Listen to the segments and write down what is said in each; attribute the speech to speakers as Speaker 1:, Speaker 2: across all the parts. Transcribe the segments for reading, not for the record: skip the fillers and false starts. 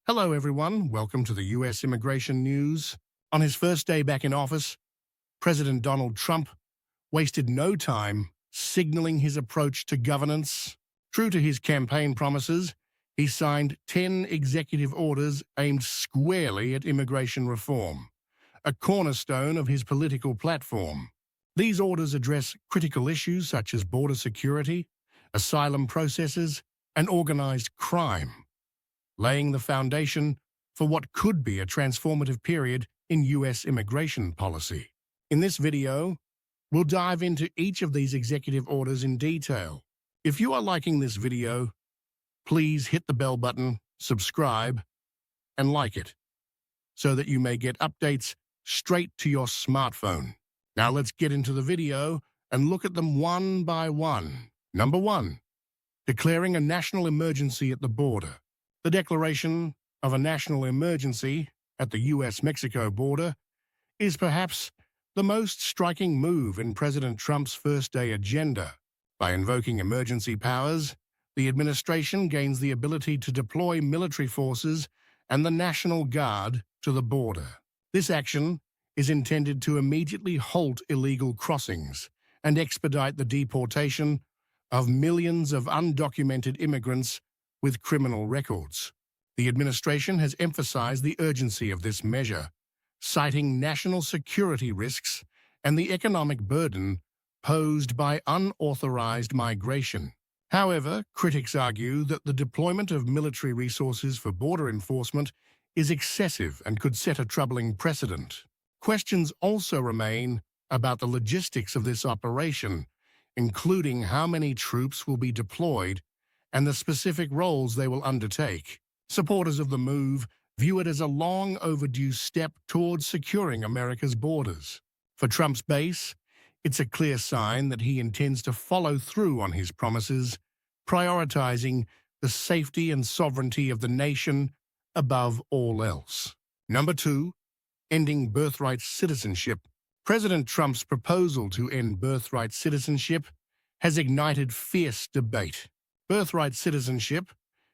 Speaker 1: Hello, everyone. Welcome to the U.S. immigration news. On his first day back in office, President Donald Trump wasted no time signaling his approach to governance. True to his campaign promises, he signed 10 executive orders aimed squarely at immigration reform, a cornerstone of his political platform. These orders address critical issues such as border security, asylum processes, and organized crime, laying the foundation for what could be a transformative period in U.S. immigration policy. In this video, we'll dive into each of these executive orders in detail. If you are liking this video, please hit the bell button, subscribe, and like it, so that you may get updates straight to your smartphone. Now let's get into the video and look at them one by one. Number 1. Declaring a national emergency at the border. The declaration of a national emergency at the U.S.-Mexico border is perhaps the most striking move in President Trump's first-day agenda. By invoking emergency powers, the administration gains the ability to deploy military forces and the National Guard to the border. This action is intended to immediately halt illegal crossings and expedite the deportation of millions of undocumented immigrants with criminal records. The administration has emphasized the urgency of this measure, citing national security risks and the economic burden posed by unauthorized migration. However, critics argue that the deployment of military resources for border enforcement is excessive and could set a troubling precedent. Questions also remain about the logistics of this operation, including how many troops will be deployed and the specific roles they will undertake. Supporters of the move view it as a long overdue step towards securing America's borders. For Trump's base, it's a clear sign that he intends to follow through on his promises, prioritizing the safety and sovereignty of the nation above all else. Number 2, ending birthright citizenship. President Trump's proposal to end birthright citizenship has ignited fierce debate. Birthright citizenship,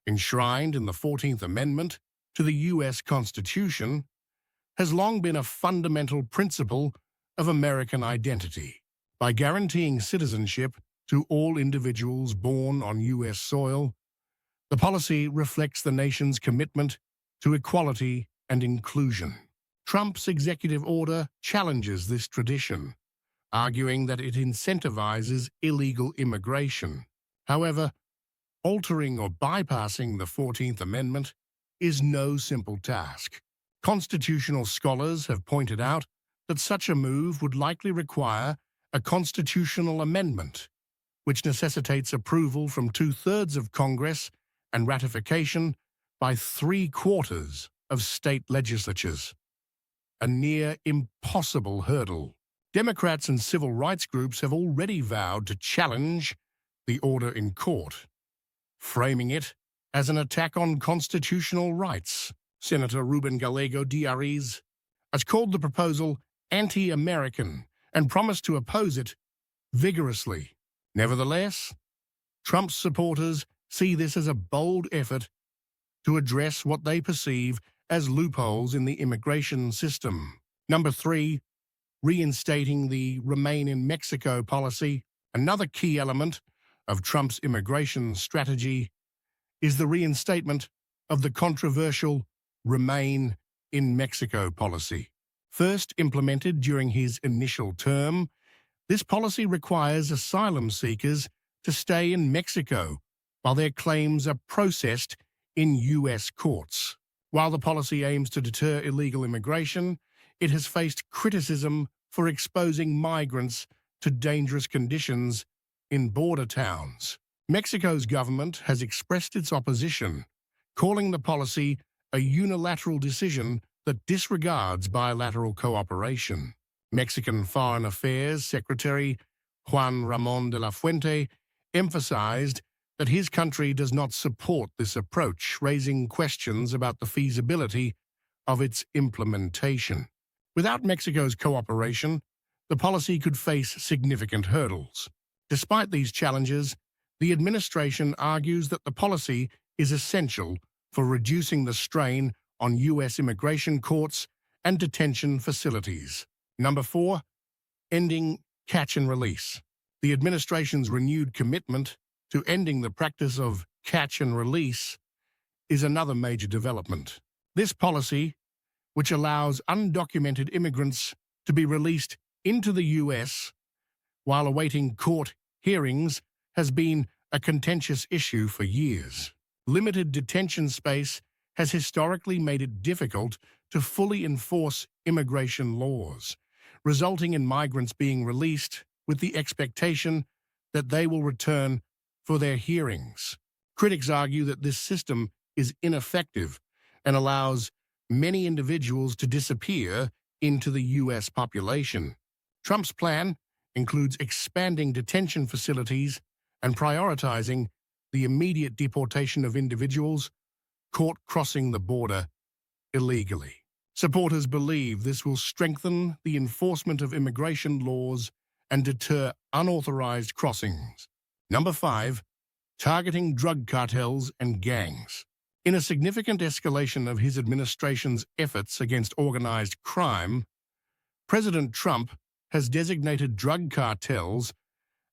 Speaker 1: enshrined in the 14th Amendment to the U.S. Constitution, has long been a fundamental principle of American identity. By guaranteeing citizenship to all individuals born on U.S. soil, the policy reflects the nation's commitment to equality and inclusion. Trump's executive order challenges this tradition, arguing that it incentivizes illegal immigration. However, altering or bypassing the 14th Amendment is no simple task. Constitutional scholars have pointed out that such a move would likely require a constitutional amendment, which necessitates approval from 2/3 of Congress and ratification by 3/4 of state legislatures, a near impossible hurdle. Democrats and civil rights groups have already vowed to challenge the order in court, framing it as an attack on constitutional rights. Senator Ruben Gallego Diaz has called the proposal anti-American and promised to oppose it vigorously. Nevertheless, Trump's supporters see this as a bold effort to address what they perceive as loopholes in the immigration system. Number 3, reinstating the Remain in Mexico policy. Another key element of Trump's immigration strategy is the reinstatement of the controversial Remain in Mexico policy. First implemented during his initial term, this policy requires asylum seekers to stay in Mexico while their claims are processed in U.S. courts. While the policy aims to deter illegal immigration, it has faced criticism for exposing migrants to dangerous conditions in border towns. Mexico's government has expressed its opposition, calling the policy a unilateral decision that disregards bilateral cooperation. Mexican Foreign Affairs Secretary Juan Ramón de la Fuente emphasized that his country does not support this approach, raising questions about the feasibility of its implementation. Without Mexico's cooperation, the policy could face significant hurdles. Despite these challenges, the administration argues that the policy is essential for reducing the strain on U.S. immigration courts and detention facilities. Number 4, ending catch and release. The administration's renewed commitment to ending the practice of catch and release is another major development. This policy, which allows undocumented immigrants to be released into the U.S. while awaiting court hearings, has been a contentious issue for years. Limited detention space has historically made it difficult to fully enforce immigration laws, resulting in migrants being released with the expectation that they will return for their hearings. Critics argue that this system is ineffective and allows many individuals to disappear into the U.S. population. Trump's plan includes expanding detention facilities and prioritizing the immediate deportation of individuals caught crossing the border illegally. Supporters believe this will strengthen the enforcement of immigration laws and deter unauthorized crossings. Number 5, targeting drug cartels and gangs. In a significant escalation of his administration's efforts against organized crime, President Trump has designated drug cartels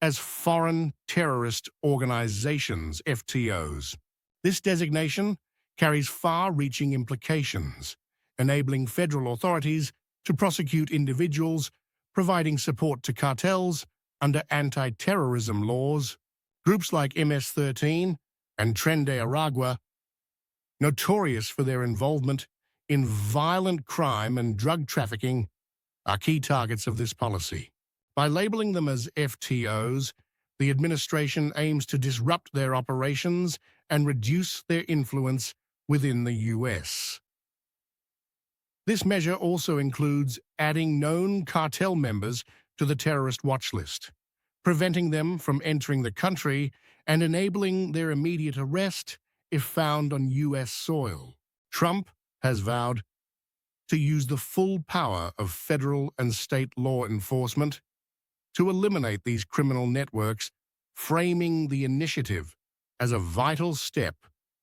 Speaker 1: as foreign terrorist organizations, FTOs. This designation carries far-reaching implications, enabling federal authorities to prosecute individuals providing support to cartels under anti-terrorism laws. Groups like MS-13 and Tren de Aragua, notorious for their involvement in violent crime and drug trafficking, are key targets of this policy. By labeling them as FTOs, the administration aims to disrupt their operations and reduce their influence within the U.S. This measure also includes adding known cartel members to the terrorist watch list, preventing them from entering the country and enabling their immediate arrest if found on U.S. soil. Trump has vowed to use the full power of federal and state law enforcement to eliminate these criminal networks, framing the initiative as a vital step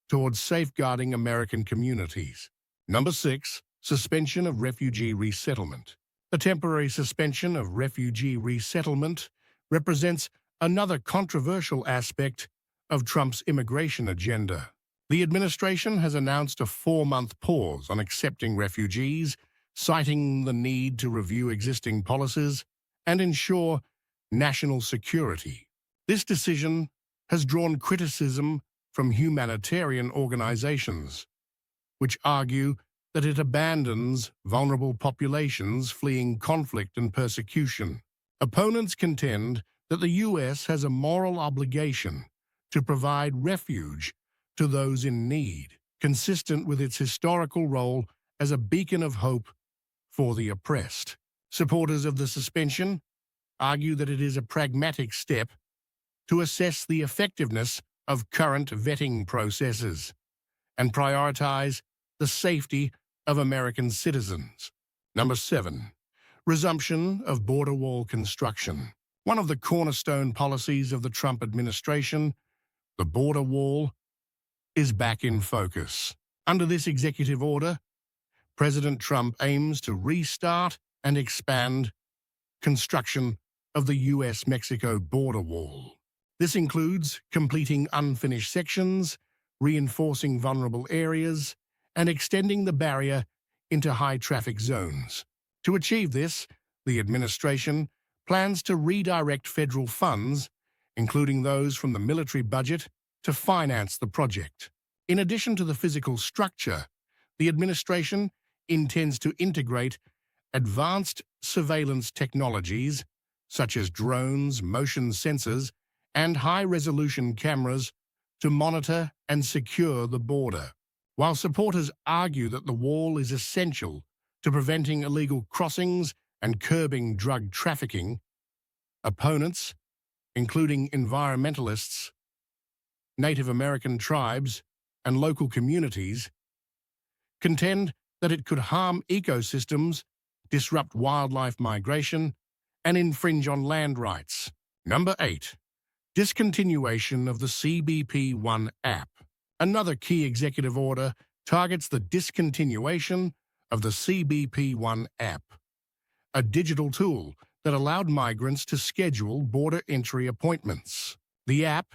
Speaker 1: towards safeguarding American communities. Number 6, suspension of refugee resettlement. The temporary suspension of refugee resettlement represents another controversial aspect of Trump's immigration agenda. The administration has announced a 4-month pause on accepting refugees, citing the need to review existing policies and ensure national security. This decision has drawn criticism from humanitarian organizations, which argue that it abandons vulnerable populations fleeing conflict and persecution. Opponents contend that the U.S. has a moral obligation to provide refuge to those in need, consistent with its historical role as a beacon of hope for the oppressed. Supporters of the suspension argue that it is a pragmatic step to assess the effectiveness of current vetting processes and prioritize the safety of American citizens. Number 7, resumption of border wall construction. One of the cornerstone policies of the Trump administration, the border wall, is back in focus. Under this executive order, President Trump aims to restart and expand construction of the U.S.-Mexico border wall. This includes completing unfinished sections, reinforcing vulnerable areas, and extending the barrier into high-traffic zones. To achieve this, the administration plans to redirect federal funds, including those from the military budget, to finance the project. In addition to the physical structure, the administration intends to integrate advanced surveillance technologies such as drones, motion sensors, and high-resolution cameras to monitor and secure the border. While supporters argue that the wall is essential to preventing illegal crossings and curbing drug trafficking, opponents, including environmentalists, Native American tribes, and local communities, contend that it could harm ecosystems, disrupt wildlife migration, and infringe on land rights. Number 8, discontinuation of the CBP One app. Another key executive order targets the discontinuation of the CBP One app, a digital tool that allowed migrants to schedule border entry appointments. The app,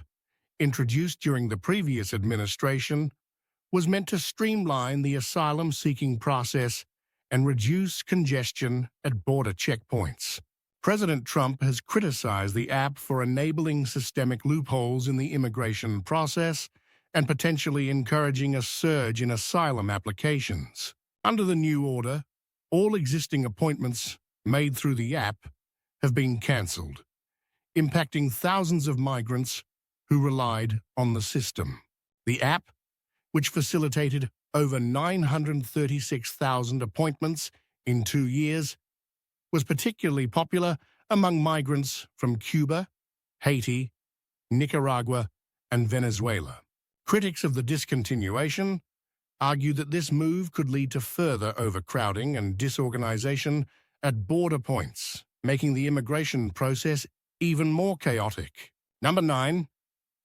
Speaker 1: introduced during the previous administration, was meant to streamline the asylum-seeking process and reduce congestion at border checkpoints. President Trump has criticized the app for enabling systemic loopholes in the immigration process and potentially encouraging a surge in asylum applications. Under the new order, all existing appointments made through the app have been cancelled, impacting thousands of migrants who relied on the system. The app, which facilitated over 936,000 appointments in 2 years, was particularly popular among migrants from Cuba, Haiti, Nicaragua, and Venezuela. Critics of the discontinuation argue that this move could lead to further overcrowding and disorganization at border points, making the immigration process even more chaotic. Number 9.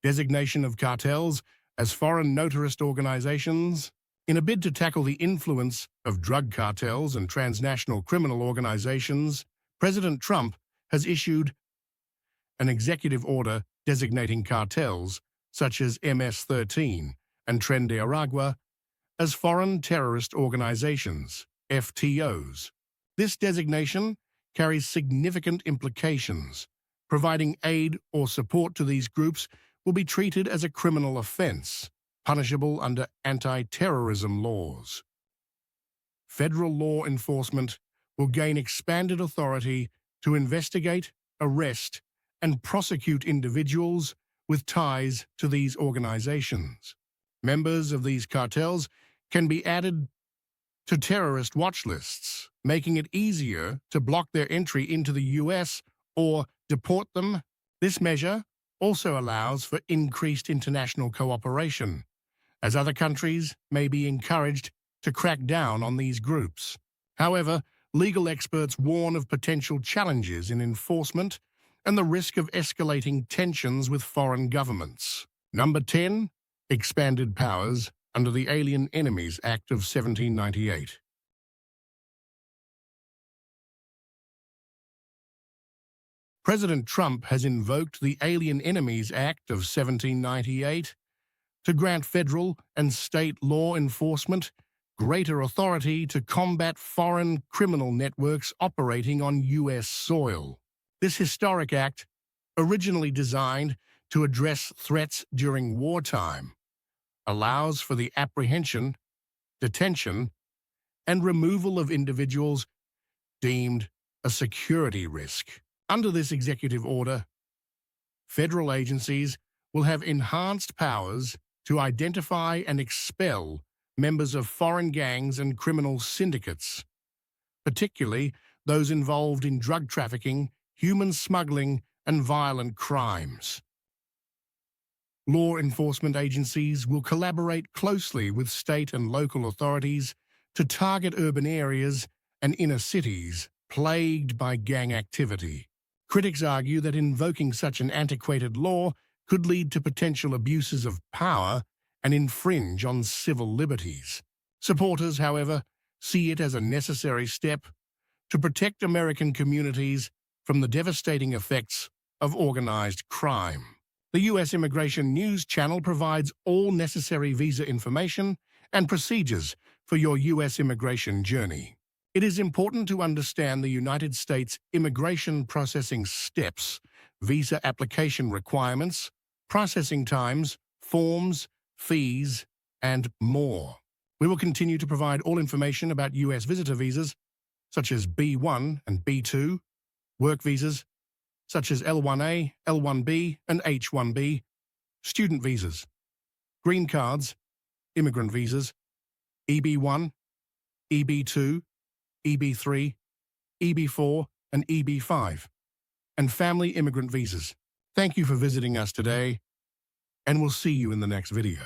Speaker 1: Designation of cartels as foreign notarist organizations. In a bid to tackle the influence of drug cartels and transnational criminal organizations, President Trump has issued an executive order designating cartels such as MS-13 and Tren de Aragua as foreign terrorist organizations, FTOs. This designation carries significant implications. Providing aid or support to these groups will be treated as a criminal offense, punishable under anti-terrorism laws. Federal law enforcement will gain expanded authority to investigate, arrest, and prosecute individuals with ties to these organizations. Members of these cartels can be added to terrorist watch lists, making it easier to block their entry into the U.S. or deport them. This measure also allows for increased international cooperation, as other countries may be encouraged to crack down on these groups. However, legal experts warn of potential challenges in enforcement and the risk of escalating tensions with foreign governments. Number 10. Expanded powers under the Alien Enemies Act of 1798. President Trump has invoked the Alien Enemies Act of 1798 to grant federal and state law enforcement greater authority to combat foreign criminal networks operating on U.S. soil. This historic act, originally designed to address threats during wartime, allows for the apprehension, detention, and removal of individuals deemed a security risk. Under this executive order, federal agencies will have enhanced powers to identify and expel members of foreign gangs and criminal syndicates, particularly those involved in drug trafficking, human smuggling, and violent crimes. Law enforcement agencies will collaborate closely with state and local authorities to target urban areas and inner cities plagued by gang activity. Critics argue that invoking such an antiquated law could lead to potential abuses of power and infringe on civil liberties. Supporters, however, see it as a necessary step to protect American communities from the devastating effects of organized crime. The U.S. Immigration News Channel provides all necessary visa information and procedures for your U.S. immigration journey. It is important to understand the United States immigration processing steps, visa application requirements, processing times, forms, fees, and more. We will continue to provide all information about U.S. visitor visas, such as B1 and B2, work visas, such as L1A, L1B, and H1B, student visas, green cards, immigrant visas, EB1, EB2, EB3, EB4, and EB5, and family immigrant visas. Thank you for visiting us today, and we'll see you in the next video.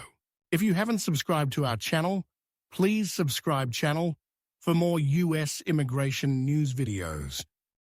Speaker 1: If you haven't subscribed to our channel, please subscribe channel for more U.S. immigration news videos.